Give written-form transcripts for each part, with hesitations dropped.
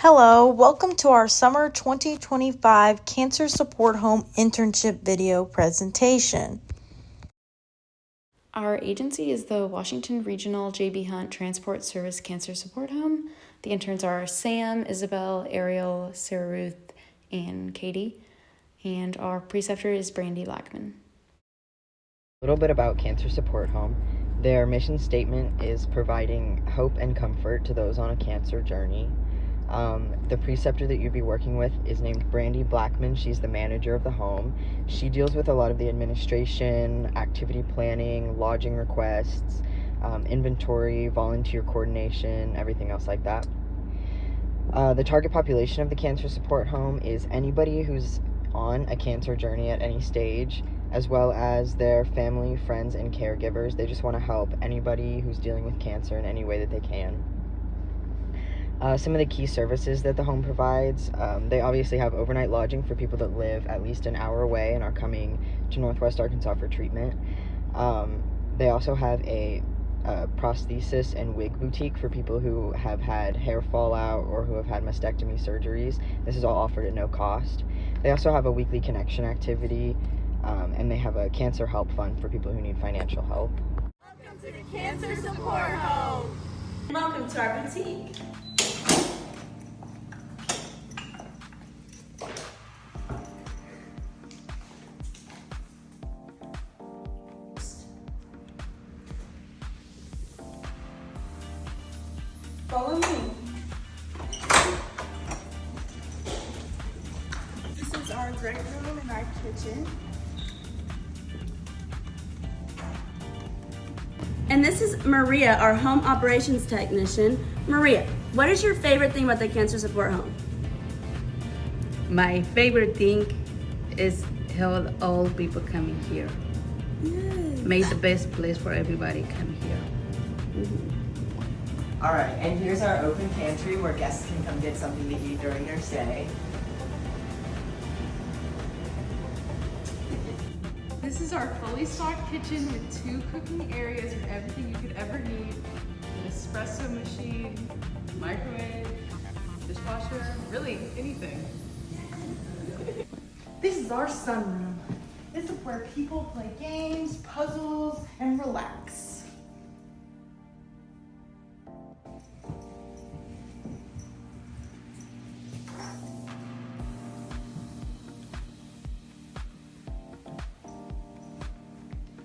Hello, welcome to our Summer 2025 Cancer Support Home Internship video presentation. Our agency is the Washington Regional J.B. Hunt Transport Service Cancer Support Home. The interns are Sam, Isabel, Ariel, Sarah Ruth, and Katie. And our preceptor is Brandy Lackman. A little bit about Cancer Support Home. Their mission statement is providing hope and comfort to those on a cancer journey. The preceptor that you'd be working with is named Brandy Blackman. She's the manager of the home. She deals with a lot of the administration, activity planning, lodging requests, inventory, volunteer coordination, everything else like that. The target population of the Cancer Support Home is anybody who's on a cancer journey at any stage, as well as their family, friends, and caregivers. They just want to help anybody who's dealing with cancer in any way that they can. Some of the key services that the home provides, they obviously have overnight lodging for people that live at least an hour away and are coming to Northwest Arkansas for treatment. They also have a prosthesis and wig boutique for people who have had hair fallout or who have had mastectomy surgeries. This is all offered at no cost. They also have a weekly connection activity, and they have a cancer help fund for people who need financial help. Welcome to the Cancer Support Home. Welcome to our boutique. Follow me. This is our great room and our kitchen. And this is Maria, our home operations technician. Maria, what is your favorite thing about the Cancer Support Home? My favorite thing is how all people coming here. Yes. Made the best place for everybody come here. Mm-hmm. All right, and here's our open pantry where guests can come get something to eat during their stay. This is our fully stocked kitchen with 2 cooking areas with everything you could ever need. An espresso machine, microwave, dishwasher, really anything. This is our sunroom. This is where people play games, puzzles, and relax.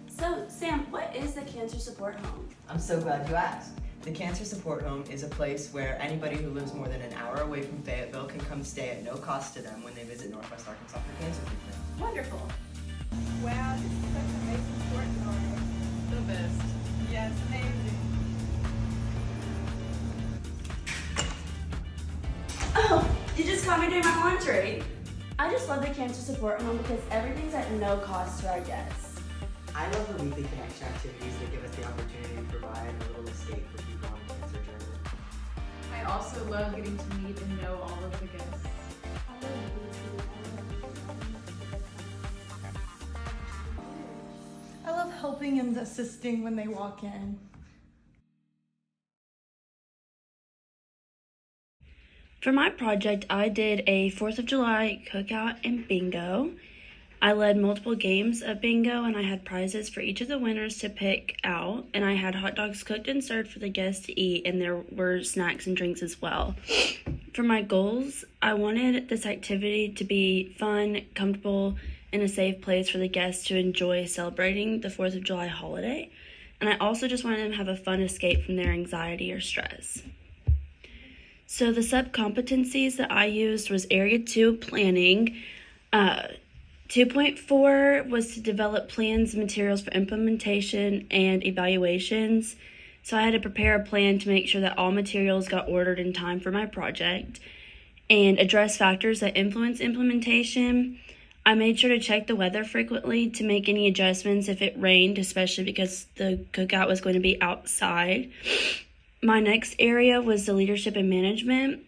So, Sam, what is the Cancer Support Home? I'm so glad you asked. The Cancer Support Home is a place where anybody who lives more than an hour away from Fayetteville can come stay at no cost to them when they visit Northwest Arkansas for cancer treatment. Wonderful. Wow, this is such an amazing support home. The best. Yes, amazing. Oh, you just caught me doing my laundry. I just love the Cancer Support Home because everything's at no cost to our guests. I love the weekly connection activities that give us the opportunity to provide a little escape for people on a cancer journey. I also love getting to meet and know all of the guests. I love helping and assisting when they walk in. For my project, I did a 4th of July cookout and bingo. I led multiple games of bingo and I had prizes for each of the winners to pick out, and I had hot dogs cooked and served for the guests to eat, and there were snacks and drinks as well. For my goals, I wanted this activity to be fun, comfortable, and a safe place for the guests to enjoy celebrating the 4th of July holiday, and I also just wanted them to have a fun escape from their anxiety or stress. So the sub-competencies that I used was Area 2, planning. 2.4 was to develop plans and materials for implementation and evaluations. So I had to prepare a plan to make sure that all materials got ordered in time for my project and address factors that influence implementation. I made sure to check the weather frequently to make any adjustments if it rained, especially because the cookout was going to be outside. My next area was the leadership and management.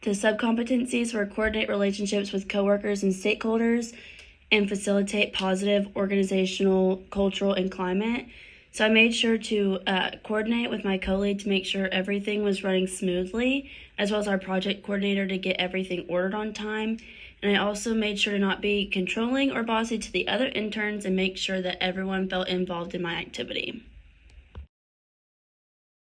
The sub-competencies were coordinate relationships with coworkers and stakeholders and facilitate positive organizational, cultural, and climate. So I made sure to coordinate with my co-lead to make sure everything was running smoothly, as well as our project coordinator to get everything ordered on time. And I also made sure to not be controlling or bossy to the other interns and make sure that everyone felt involved in my activity.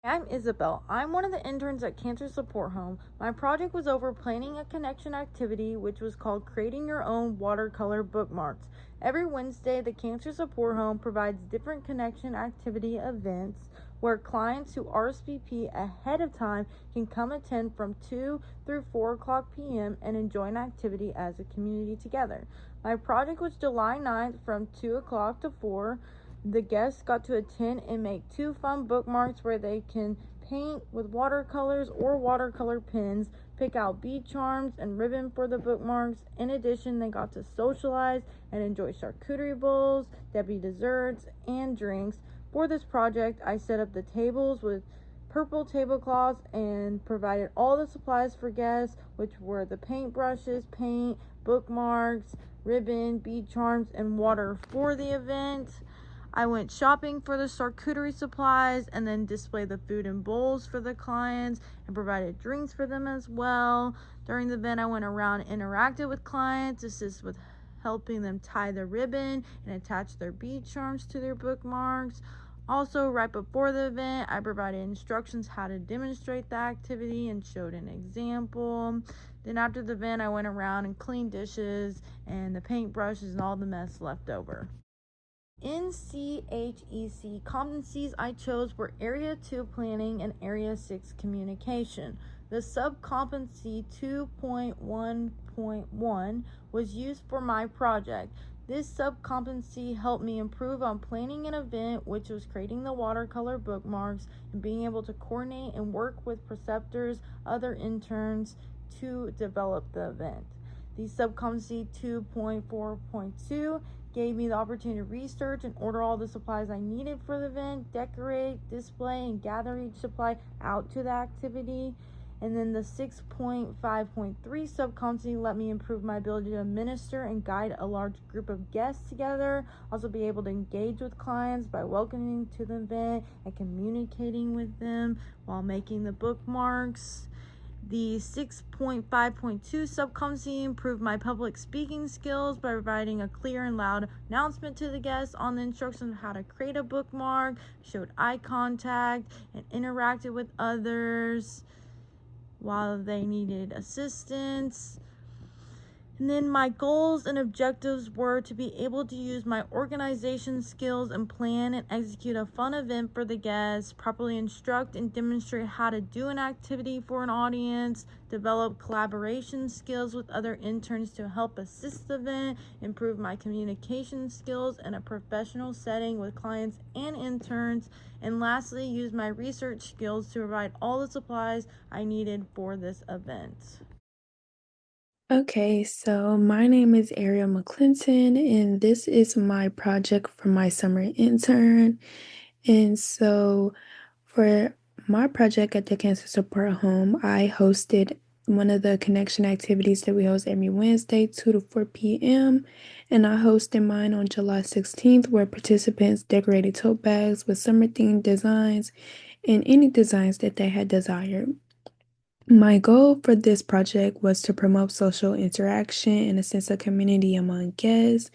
I'm Isabel. I'm one of the interns at Cancer Support Home. My project was over planning a connection activity which was called Creating Your Own Watercolor Bookmarks. Every Wednesday, the Cancer Support Home provides different connection activity events where clients who RSVP ahead of time can come attend from 2 through 4 o'clock p.m. and enjoy an activity as a community together. My project was July 9th from 2 o'clock to 4. The guests got to attend and make 2 fun bookmarks where they can paint with watercolors or watercolor pens, pick out bead charms and ribbon for the bookmarks. In addition, they got to socialize and enjoy charcuterie bowls, Debbie desserts, and drinks. For this project, I set up the tables with purple tablecloths and provided all the supplies for guests, which were the paintbrushes, paint, bookmarks, ribbon, bead charms, and water for the event. I went shopping for the charcuterie supplies and then displayed the food and bowls for the clients and provided drinks for them as well. During the event, I went around and interacted with clients, assist with helping them tie the ribbon and attach their bead charms to their bookmarks. Also, right before the event, I provided instructions how to demonstrate the activity and showed an example. Then after the event, I went around and cleaned dishes and the paintbrushes and all the mess left over. NCHEC competencies I chose were Area 2 Planning and Area 6 Communication. The sub-competency 2.1.1 was used for my project. This sub-competency helped me improve on planning an event, which was creating the watercolor bookmarks and being able to coordinate and work with preceptors, other interns to develop the event. The sub-competency 2.4.2 gave me the opportunity to research and order all the supplies I needed for the event, decorate, display, and gather each supply out to the activity. And then the 6.5.3 sub-competency let me improve my ability to administer and guide a large group of guests together. Also be able to engage with clients by welcoming to the event and communicating with them while making the bookmarks. The 6.5.2 sub-competency improved my public speaking skills by providing a clear and loud announcement to the guests on the instructions on how to create a bookmark, showed eye contact, and interacted with others while they needed assistance. And then my goals and objectives were to be able to use my organization skills and plan and execute a fun event for the guests, properly instruct and demonstrate how to do an activity for an audience, develop collaboration skills with other interns to help assist the event, improve my communication skills in a professional setting with clients and interns, and lastly, use my research skills to provide all the supplies I needed for this event. Okay, so my name is Ariel McClinton, and this is my project for my summer intern. And so, for my project at the Cancer Support Home, I hosted one of the connection activities that we host every Wednesday, 2 to 4 p.m. And I hosted mine on July 16th, where participants decorated tote bags with summer themed designs and any designs that they had desired. My goal for this project was to promote social interaction and a sense of community among guests,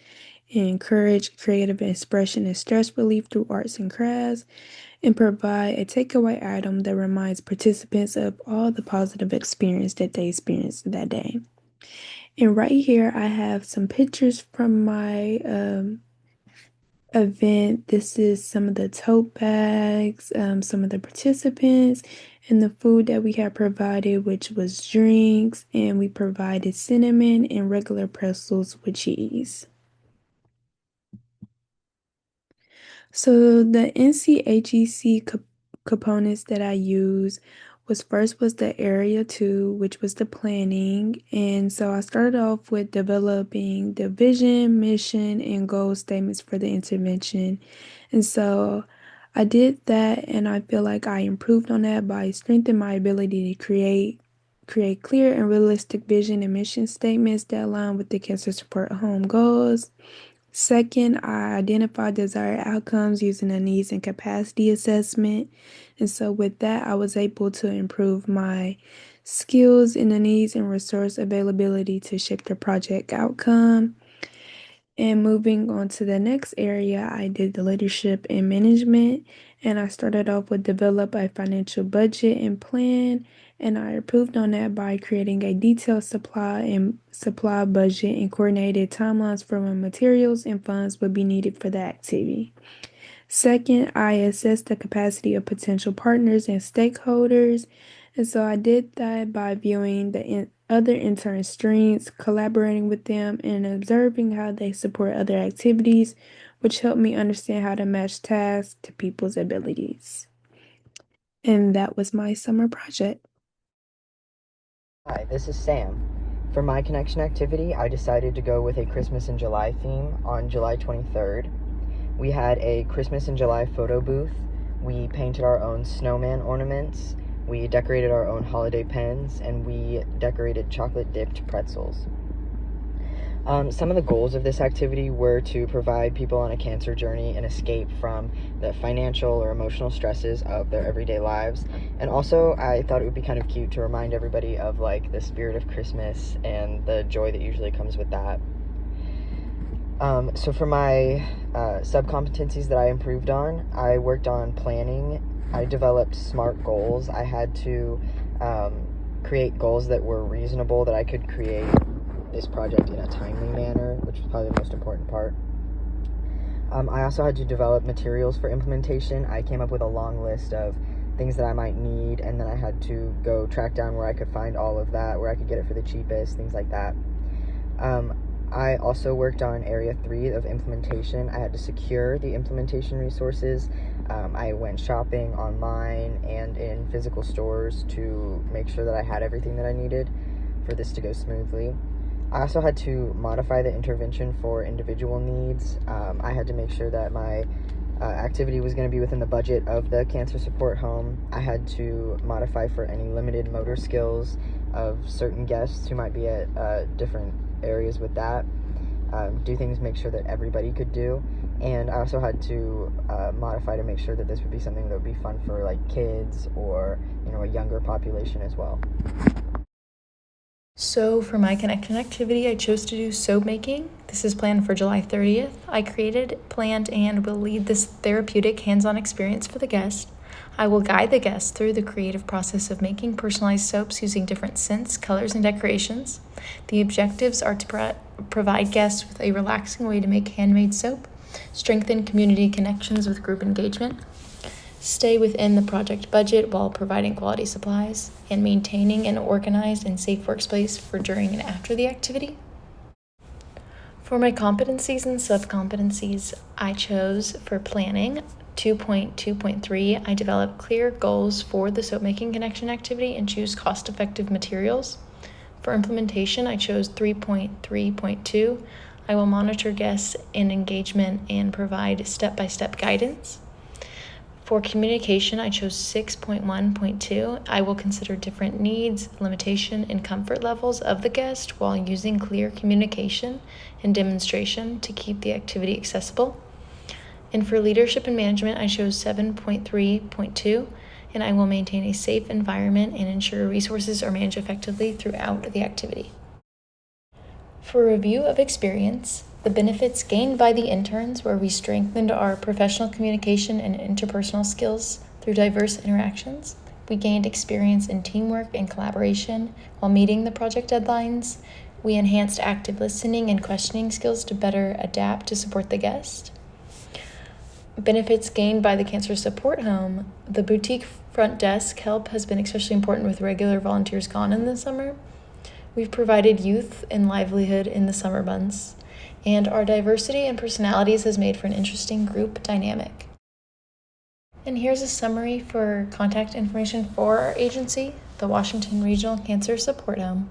and encourage creative expression and stress relief through arts and crafts, and provide a takeaway item that reminds participants of all the positive experience that they experienced that day. And right here, I have some pictures from my event. This is some of the tote bags, some of the participants, and the food that we had provided, which was drinks, and we provided cinnamon and regular pretzels with cheese. So the NCHEC components that I use was the area 2, which was the planning. And so I started off with developing the vision, mission, and goal statements for the intervention. And so I did that, and I feel like I improved on that by strengthening my ability to create clear and realistic vision and mission statements that align with the Cancer Support Home goals. Second, I identified desired outcomes using a needs and capacity assessment. And so with that, I was able to improve my skills in the needs and resource availability to shape the project outcome. And moving on to the next area, I did the leadership and management. And I started off with develop a financial budget and plan. And I improved on that by creating a detailed supply budget and coordinated timelines for when materials and funds would be needed for the activity. Second, I assessed the capacity of potential partners and stakeholders. And so I did that by viewing the other intern streams, collaborating with them, and observing how they support other activities, which helped me understand how to match tasks to people's abilities. And that was my summer project. Hi, this is Sam. For my connection activity, I decided to go with a Christmas in July theme on July 23rd. We had a Christmas in July photo booth. We painted our own snowman ornaments. We decorated our own holiday pens, and we decorated chocolate-dipped pretzels. Some of the goals of this activity were to provide people on a cancer journey an escape from the financial or emotional stresses of their everyday lives. And also, I thought it would be kind of cute to remind everybody of like the spirit of Christmas and the joy that usually comes with that. So for my sub-competencies that I improved on, I worked on planning. I developed SMART goals. I had to create goals that were reasonable, that I could create this project in a timely manner, which was probably the most important part. I also had to develop materials for implementation. I came up with a long list of things that I might need, and then I had to go track down where I could find all of that, where I could get it for the cheapest, things like that. I also worked on Area 3 of implementation. I had to secure the implementation resources. I went shopping online and in physical stores to make sure that I had everything that I needed for this to go smoothly. I also had to modify the intervention for individual needs. I had to make sure that my activity was going to be within the budget of the cancer support home. I had to modify for any limited motor skills of certain guests who might be at different areas with that. Do things, make sure that everybody could do. And I also had to modify to make sure that this would be something that would be fun for like kids or, you know, a younger population as well. So for my connection activity, I chose to do soap making. This is planned for July 30th. I created, planned, and will lead this therapeutic hands-on experience for the guest. I will guide the guest through the creative process of making personalized soaps using different scents, colors, and decorations. The objectives are to provide guests with a relaxing way to make handmade soap, strengthen community connections with group engagement, stay within the project budget while providing quality supplies, and maintaining an organized and safe workspace for during and after the activity. For my competencies and sub-competencies, I chose for planning 2.2.3, I develop clear goals for the soap making connection activity and choose cost-effective materials. For implementation, I chose 3.3.2. I will monitor guests and engagement and provide step-by-step guidance. For communication, I chose 6.1.2. I will consider different needs, limitation, and comfort levels of the guest while using clear communication and demonstration to keep the activity accessible. And for leadership and management, I chose 7.3.2, and I will maintain a safe environment and ensure resources are managed effectively throughout the activity. For review of experience, the benefits gained by the interns were we strengthened our professional communication and interpersonal skills through diverse interactions. We gained experience in teamwork and collaboration while meeting the project deadlines. We enhanced active listening and questioning skills to better adapt to support the guest. Benefits gained by the Cancer Support Home. The boutique front desk help has been especially important with regular volunteers gone in the summer. We've provided youth and livelihood in the summer months, and our diversity and personalities has made for an interesting group dynamic. And here's a summary for contact information for our agency, the Washington Regional Cancer Support Home.